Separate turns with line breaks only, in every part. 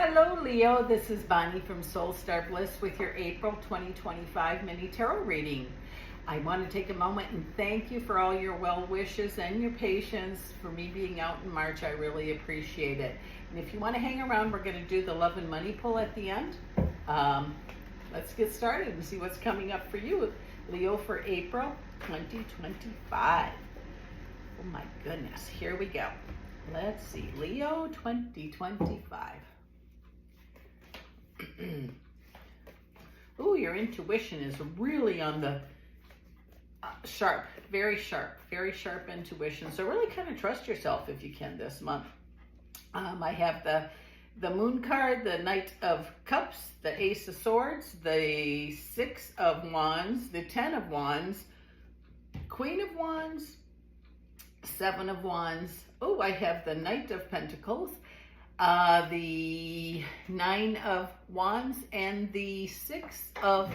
Hello, Leo. This is Bonnie from Soul Star Bliss with your April 2025 mini tarot reading. I want to take a moment and thank you for all your well wishes and your patience for me being out in March. I really appreciate it. And if you want to hang around, we're going to do the love and money pull at the end. Let's get started and see what's coming up for you, Leo, for April 2025. Oh my goodness. Here we go. Let's see. Leo 2025. Ooh, your intuition is really on the sharp, very sharp intuition. So really kind of trust yourself if you can this month. I have the Moon card, the Knight of Cups, the Ace of Swords, the Six of Wands, the Ten of Wands, Queen of Wands, Seven of Wands. Oh, I have the Knight of Pentacles, the Nine of Wands, and the Six of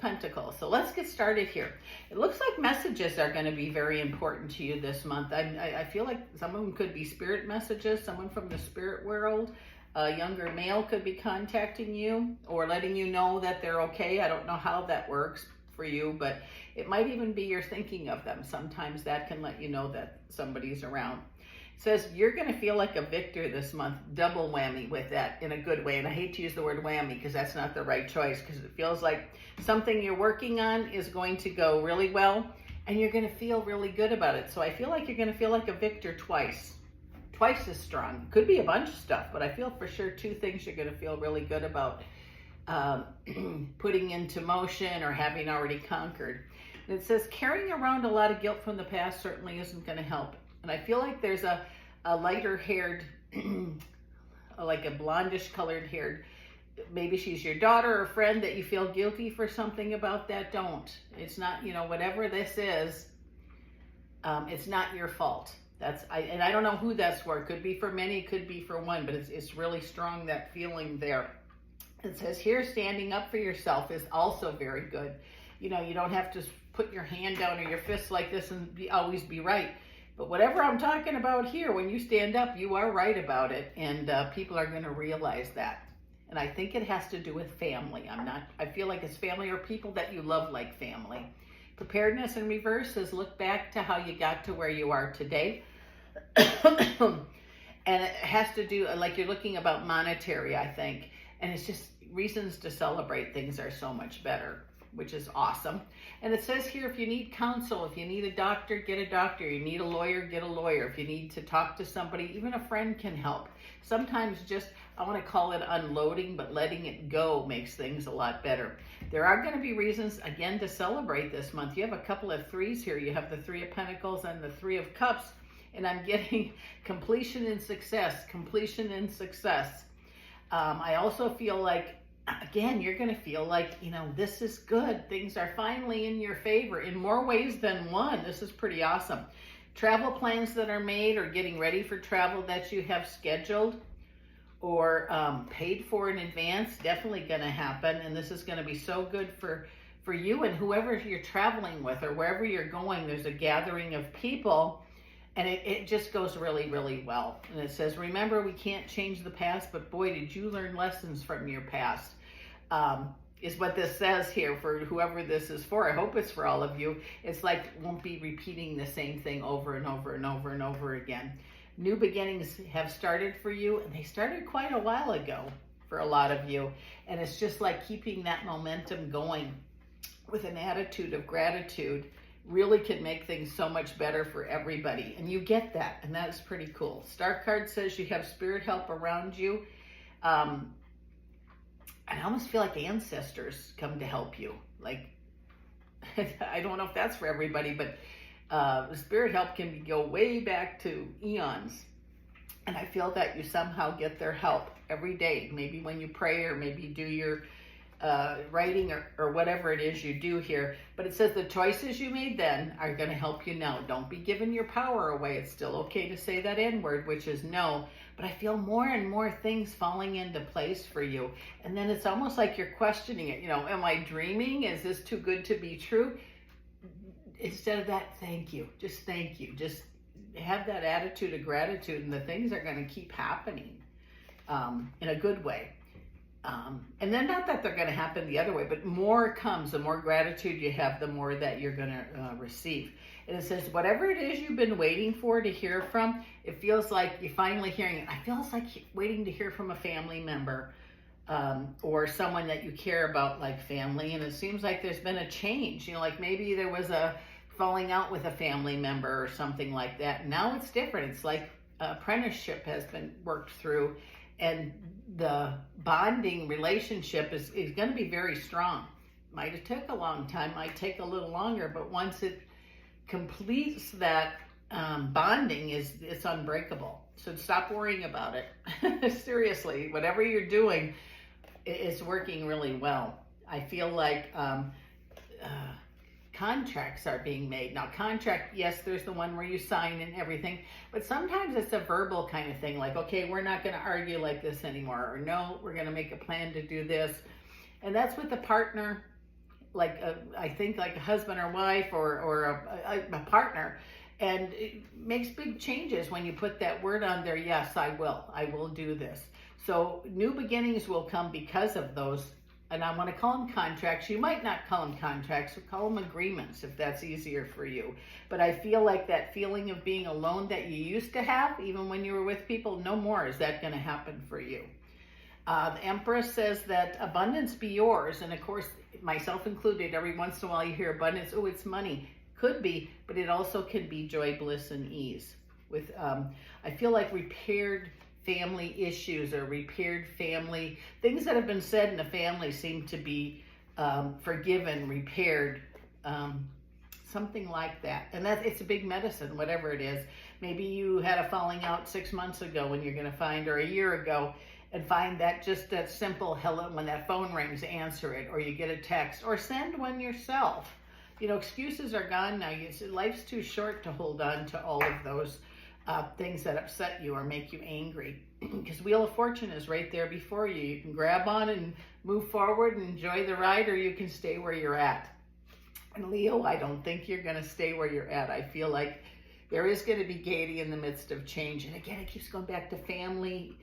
Pentacles. So let's get started here. It looks like messages are going to be very important to you this month. I feel like some of them could be spirit messages. Someone from the spirit world, a younger male, could be contacting you or letting you know that they're okay. I don't know how that works for you, but it might even be you're thinking of them. Sometimes that can let you know that somebody's around. It says you're going to feel like a victor this month. Double whammy with that in a good way. And I hate to use the word whammy because that's not the right choice, because it feels like something you're working on is going to go really well and you're going to feel really good about it. So I feel like you're going to feel like a victor twice as strong. Could be a bunch of stuff, but I feel for sure two things you're going to feel really good about putting into motion or having already conquered. And it says carrying around a lot of guilt from the past certainly isn't going to help. And I feel like there's a lighter haired, like a blondish colored haired, maybe she's your daughter or friend that you feel guilty for something about. That don't. It's not, whatever this is, it's not your fault. And I don't know who that's for. It could be for many, it could be for one, but it's really strong, that feeling there. It says here, standing up for yourself is also very good. You don't have to put your hand down or your fist like this and always be right. But whatever I'm talking about here, when you stand up, you are right about it. And people are going to realize that. And I think it has to do with family. I feel like it's family or people that you love like family. Preparedness in reverse is look back to how you got to where you are today. And it has to do, like you're looking about monetary, I think. And it's just reasons to celebrate. Things are so much better, which is awesome. And it says here, if you need counsel, if you need a doctor, get a doctor. You need a lawyer, get a lawyer. If you need to talk to somebody, even a friend can help. Sometimes just, I want to call it unloading, but letting it go makes things a lot better. There are going to be reasons, again, to celebrate this month. You have a couple of threes here. You have the Three of Pentacles and the Three of Cups. And I'm getting completion and success, I also feel like, again, you're going to feel like, this is good. Things are finally in your favor in more ways than one. This is pretty awesome. Travel plans that are made or getting ready for travel that you have scheduled or paid for in advance, definitely going to happen. And this is going to be so good for you and whoever you're traveling with or wherever you're going. There's a gathering of people. And it just goes really, really well. And it says, remember, we can't change the past, but boy, did you learn lessons from your past, is what this says here for whoever this is for. I hope it's for all of you. It's like, won't be repeating the same thing over and over and over and over again. New beginnings have started for you, and they started quite a while ago for a lot of you. And it's just like keeping that momentum going with an attitude of gratitude really can make things so much better for everybody. And you get that, and that is pretty cool. Star card says you have spirit help around you. And I almost feel like ancestors come to help you. Like, I don't know if that's for everybody, but the spirit help can go way back to eons. And I feel that you somehow get their help every day. Maybe when you pray or maybe do your writing or whatever it is you do here. But it says the choices you made then are going to help you now. Don't be giving your power away. It's still okay to say that N word, which is no. But I feel more and more things falling into place for you. And then it's almost like you're questioning it. Am I dreaming? Is this too good to be true? Instead of that, thank you. Just thank you. Just have that attitude of gratitude, and the things are going to keep happening. in a good way. And then not that they're going to happen the other way, but more comes. The more gratitude you have, the more that you're going to receive. And it says, whatever it is you've been waiting for to hear from, it feels like you're finally hearing it. I feel like waiting to hear from a family member or someone that you care about like family. And it seems like there's been a change. You know, like maybe there was a falling out with a family member or something like that. Now it's different. It's like apprenticeship has been worked through. And the bonding relationship is going to be very strong. Might have took a long time, might take a little longer, but once it completes that bonding, it's unbreakable. So stop worrying about it. Seriously, whatever you're doing is working really well. I feel like contracts are being made. Now contract, yes, there's the one where you sign and everything, but sometimes it's a verbal kind of thing, like, okay, we're not going to argue like this anymore, or no, we're going to make a plan to do this. And that's with a partner, like I think like a husband or wife or a partner. And it makes big changes when you put that word on there. Yes, I will do this. So new beginnings will come because of those. And I want to call them contracts. You might not call them contracts, call them agreements if that's easier for you. But I feel like that feeling of being alone that you used to have, even when you were with people, no more is that going to happen for you. The Empress says that abundance be yours. And of course, myself included, every once in a while you hear abundance, oh, it's money. Could be, but it also can be joy, bliss, and ease. With I feel like repaired family issues or repaired family things that have been said in the family seem to be forgiven, repaired, something like that. And that it's a big medicine, whatever it is. Maybe you had a falling out 6 months ago, and you're going to find, or a year ago, and find that just that simple hello, when that phone rings, answer it, or you get a text, or send one yourself. You know, excuses are gone now. Life's too short to hold on to all of those things that upset you or make you angry, because Wheel of Fortune is right there before you. You can grab on and move forward and enjoy the ride, or you can stay where you're at. And Leo, I don't think you're going to stay where you're at. I feel like there is going to be gaiety in the midst of change. And again, it keeps going back to family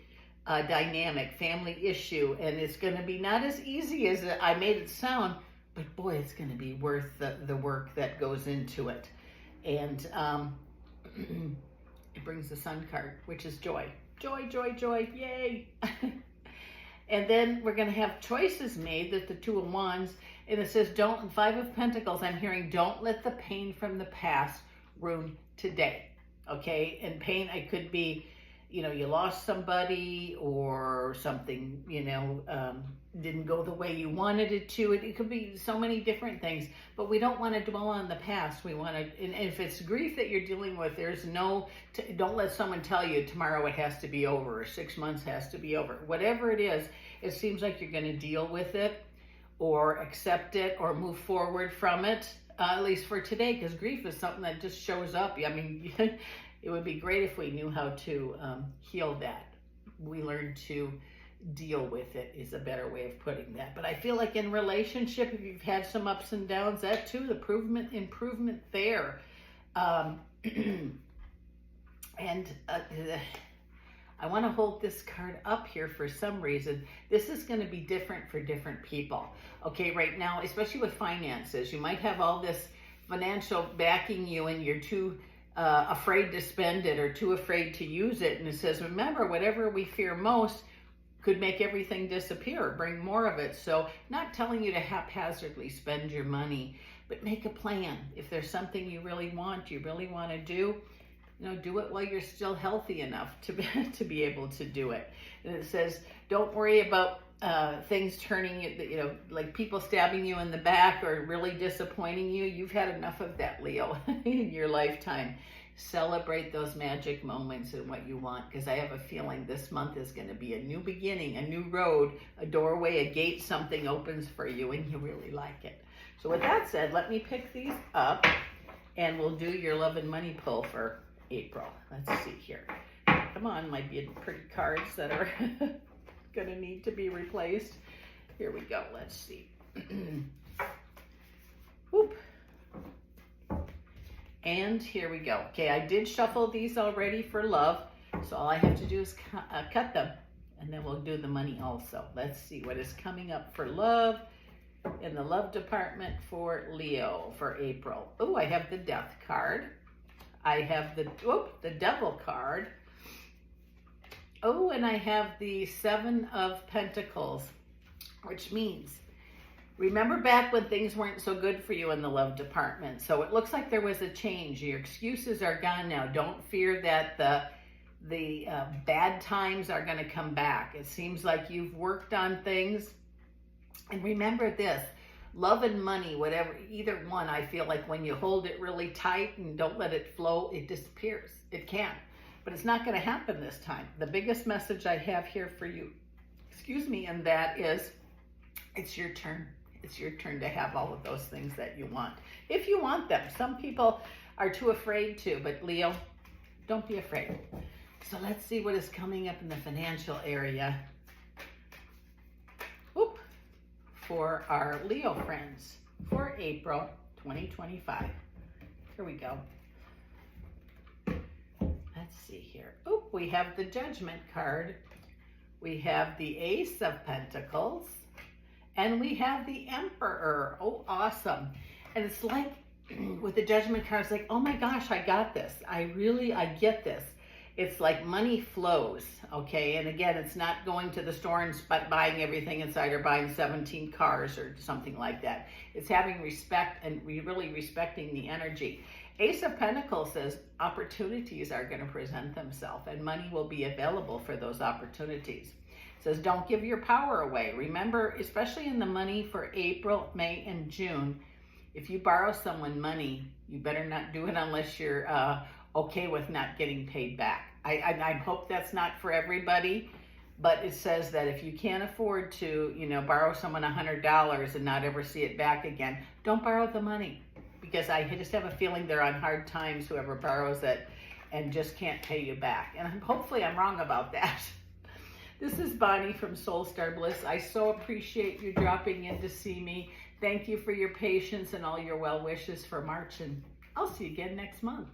dynamic, family issue, and it's going to be not as easy as I made it sound, but boy, it's going to be worth the work that goes into it. And it brings the Sun card, which is joy. Joy, joy, joy, yay. And then we're going to have choices made, that the Two of Wands, and it says, don't, Five of Pentacles, I'm hearing, don't let the pain from the past ruin today, okay? And pain, it could be, you know, you lost somebody or something, you know, didn't go the way you wanted it to. It could be so many different things, but we don't want to dwell on the past. We want to, and if it's grief that you're dealing with, there's no, don't let someone tell you tomorrow it has to be over or 6 months has to be over. Whatever it is, it seems like you're going to deal with it or accept it or move forward from it, at least for today, because grief is something that just shows up. I mean, it would be great if we knew how to heal that. We learn to deal with it is a better way of putting that. But I feel like in relationship, if you've had some ups and downs, that too, the improvement there. And I want to hold this card up here for some reason. This is going to be different for different people. Okay, right now, especially with finances, you might have all this financial backing you and you're too afraid to spend it or too afraid to use it. And it says, remember, whatever we fear most could make everything disappear, bring more of it. So not telling you to haphazardly spend your money, but make a plan. If there's something you really want to do, you know, do it while you're still healthy enough to be able to do it. And it says, don't worry about things turning, you know, like people stabbing you in the back or really disappointing you. You've had enough of that, Leo, in your lifetime. Celebrate those magic moments and what you want, because I have a feeling this month is going to be a new beginning, a new road, a doorway, a gate, something opens for you and you really like it. So with that said, let me pick these up and we'll do your love and money pull for April. Let's see here. Come on, might be pretty cards that are going to need to be replaced. Here we go. Let's see. Whoop. And here we go. Okay, I did shuffle these already for love, so all I have to do is cut them. and then we'll do the money also. Let's see what is coming up for love in the love department for Leo for April. Oh, I have the Death card. I have the Devil card. Oh, and I have the Seven of Pentacles, which means, remember back when things weren't so good for you in the love department. So it looks like there was a change. Your excuses are gone now. Don't fear that the bad times are going to come back. It seems like you've worked on things. And remember this, love and money, whatever, either one, I feel like when you hold it really tight and don't let it flow, it disappears. It can. But it's not going to happen this time. The biggest message I have here for you, and that is, it's your turn. It's your turn to have all of those things that you want. If you want them. Some people are too afraid to, but Leo, don't be afraid. So let's see what is coming up in the financial area. For our Leo friends for April 2025. Here we go. Let's see here. Oh, we have the Judgment card. We have the Ace of Pentacles. And we have the Emperor. Oh, awesome. And it's like, with the Judgment card, it's like, oh my gosh, I got this. I get this. It's like money flows, okay? And again, it's not going to the store and buying everything inside or buying 17 cars or something like that. It's having respect and really respecting the energy. Ace of Pentacles says opportunities are going to present themselves and money will be available for those opportunities. It says don't give your power away. Remember, especially in the money for April, May, and June, if you borrow someone money, you better not do it unless you're okay with not getting paid back. I hope that's not for everybody, but it says that if you can't afford to, borrow someone $100 and not ever see it back again, don't borrow the money, because I just have a feeling they're on hard times, whoever borrows it, and just can't pay you back. And hopefully I'm wrong about that. This is Bonnie from Soul Star Bliss. I so appreciate you dropping in to see me. Thank you for your patience and all your well wishes for March, and I'll see you again next month.